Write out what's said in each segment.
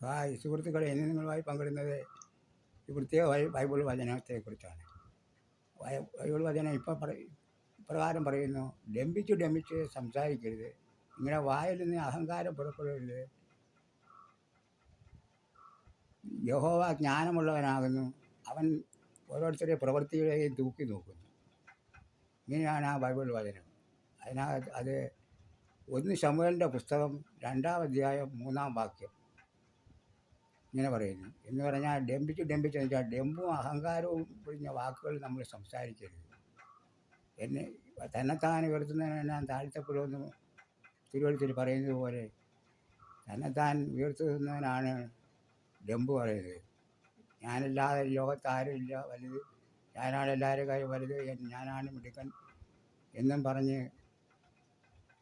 സുഹൃത്തുക്കളെ, ഇന്ന് നിങ്ങളുമായി പങ്കിടുന്നത് ഈ പ്രത്യേക ബൈബിൾ വചനത്തെക്കുറിച്ചാണ്. ബൈബിൾ വചനം ഇപ്രകാരം പറയുന്നു: ഡംഭിച്ച് സംസാരിക്കരുത്, ഇങ്ങനെ വായിൽ നിന്ന് അഹങ്കാരം പുറപ്പെടരുത്. യഹോവ ജ്ഞാനമുള്ളവനാകുന്നു, അവൻ ഓരോരുത്തരുടെ പ്രവൃത്തികളെയും തൂക്കി നോക്കുന്നു. ഇങ്ങനെയാണ് ആ ബൈബിൾ വചനം. അത് 1 ശമൂവേലിൻ്റെ പുസ്തകം 2-ാം അധ്യായം 3-ാം വാക്യം ഇങ്ങനെ പറയുന്നു. എന്ന് പറഞ്ഞാൽ ഡംഭിച്ച് വെച്ചാൽ ഡംഭും അഹങ്കാരവും പിടിഞ്ഞ വാക്കുകൾ നമ്മൾ സംസാരിക്കരുത്. തന്നെത്താൻ ഉയർത്തുന്നതിനെല്ലാം താഴ്ത്തപ്പെടുമെന്ന് തിരുവഴുത്തിൽ പറയുന്നത് പോലെ തന്നെത്താൻ ഉയർത്തുന്നതിനാണ് ഡംഭു പറയുന്നത്. ഞാനല്ലാതെ ലോകത്ത് ആരുമില്ല വലുത്, ഞാനാണ് എല്ലാവരും കാര്യം വലുത്, ഞാനാണ് മിടുക്കൻ എന്നും പറഞ്ഞ്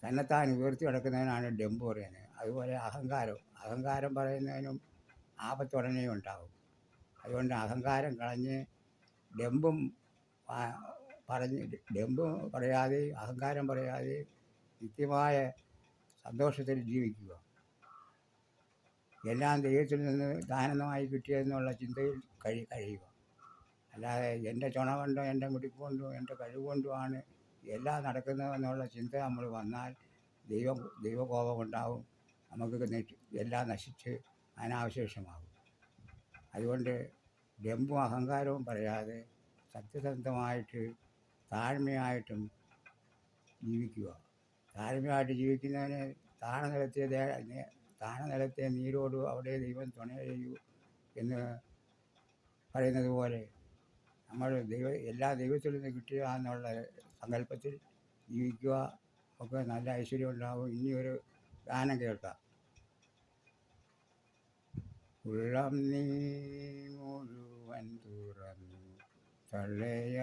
തന്നെത്താൻ ഉയർത്തി കിടക്കുന്നതിനാണ് ഡംഭു പറയുന്നത്. അതുപോലെ അഹങ്കാരം പറയുന്നതിനും ആപത്തുടനെ ഉണ്ടാകും. അതുകൊണ്ട് അഹങ്കാരം കളഞ്ഞ് ഡംഭു പറയാതെ, അഹങ്കാരം പറയാതെ നിത്യമായ സന്തോഷത്തിൽ ജീവിക്കുക. എല്ലാം ദൈവത്തിൽ നിന്ന് ദാനമായി കിട്ടിയതെന്നുള്ള ചിന്തയിൽ കഴിയുക. അല്ലാതെ എൻ്റെ ചുണ കൊണ്ടോ എൻ്റെ മിടുക്ക് കൊണ്ടോ എൻ്റെ കഴിവ് കൊണ്ടുമാണ് എല്ലാം നടക്കുന്നതെന്നുള്ള ചിന്ത നമ്മൾ വന്നാൽ ദൈവകോപം ഉണ്ടാവും. നമുക്ക് എല്ലാം നശിച്ച് അനാവശേഷമാകും. അതുകൊണ്ട് ഡംഭും അഹങ്കാരവും പറയാതെ സത്യസന്ധമായിട്ട് താഴ്മയായിട്ടും ജീവിക്കുക. താഴ്മയായിട്ട് ജീവിക്കുന്നതിന് താണ നിലത്തെ നീരോട് അവിടെ ദൈവം തുണ ചെയ്യൂ എന്ന് പറയുന്നത് പോലെ നമ്മൾ എല്ലാ ദൈവത്തിൽ നിന്ന് കിട്ടുക എന്നുള്ള സങ്കല്പത്തിൽ ജീവിക്കുക. ഒക്കെ നല്ല ഐശ്വര്യം ഉണ്ടാകും. ഇനിയൊരു ഗാനം കേൾക്കാം. ഉള്ളം നീ മുഴുവൻ തുറന്നു തള്ളയാമേശുവിൻ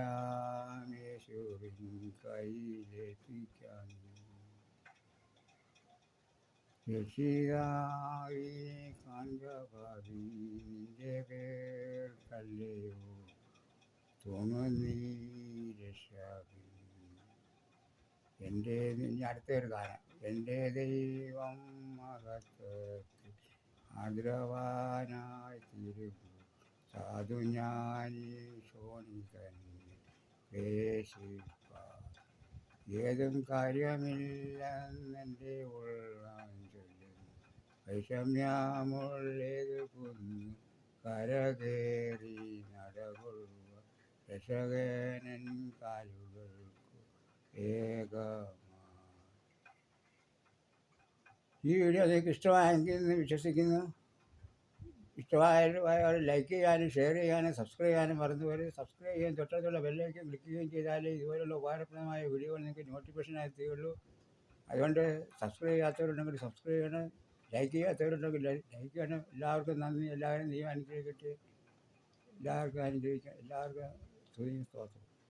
കയ്യിലെത്തിക്കാൻ രക്ഷിതാവിനെ കാൺകപാവിൻ്റെ കേൾക്കല്ലയോ തോന്നുന്നീ രക്ഷാവി. അടുത്തൊരു ഗാനം. എൻ്റെ ദൈവം മഹത്വത്തിൽ ആദരവാനായി തിരുകു സാധു ഞാനീ ശോണി തന്നെ പേശിപ്പാൻ ഏതും കാര്യമില്ലെന്നെൻ്റെ ഉള്ളം ചൊല്ലുന്നു. വൈഷമ്യമുള്ളേതു കുന്നു കരകേറി നടകൊള്ളുക രക്ഷകനൻ കാലുകൾക്കു ഏകമായി. ഈ വീഡിയോ നിങ്ങൾക്ക് ഇഷ്ടമായെങ്കിൽ എന്ന് വിശ്വസിക്കുന്നു. ഇഷ്ടമായാൽ ലൈക്ക് ചെയ്യാനും ഷെയർ ചെയ്യാനും സബ്സ്ക്രൈബ് ചെയ്യാനും മറന്നുപോയി. സബ്സ്ക്രൈബ് ചെയ്യാൻ തൊട്ടടുത്തുള്ള ബെല്ലൈക്കൻ ക്ലിക്ക് ചെയ്യുകയും ചെയ്താലേ ഇതുപോലുള്ള ഉപകാരപ്രദമായ വീഡിയോകൾ നിങ്ങൾക്ക് നോട്ടിഫിക്കേഷനായി എത്തുകയുള്ളൂ. അതുകൊണ്ട് സബ്സ്ക്രൈബ് ചെയ്യാത്തവരുണ്ടെങ്കിൽ സബ്സ്ക്രൈബ് ചെയ്യണം, ലൈക്ക് ചെയ്യാത്തവരുണ്ടെങ്കിൽ ലൈക്ക് ചെയ്യണം. എല്ലാവർക്കും നന്ദി. എല്ലാവരും ദൈവം അനുഗ്രഹിക്കട്ടെ. എല്ലാവർക്കും സ്തുതിയും സ്തോത്രം.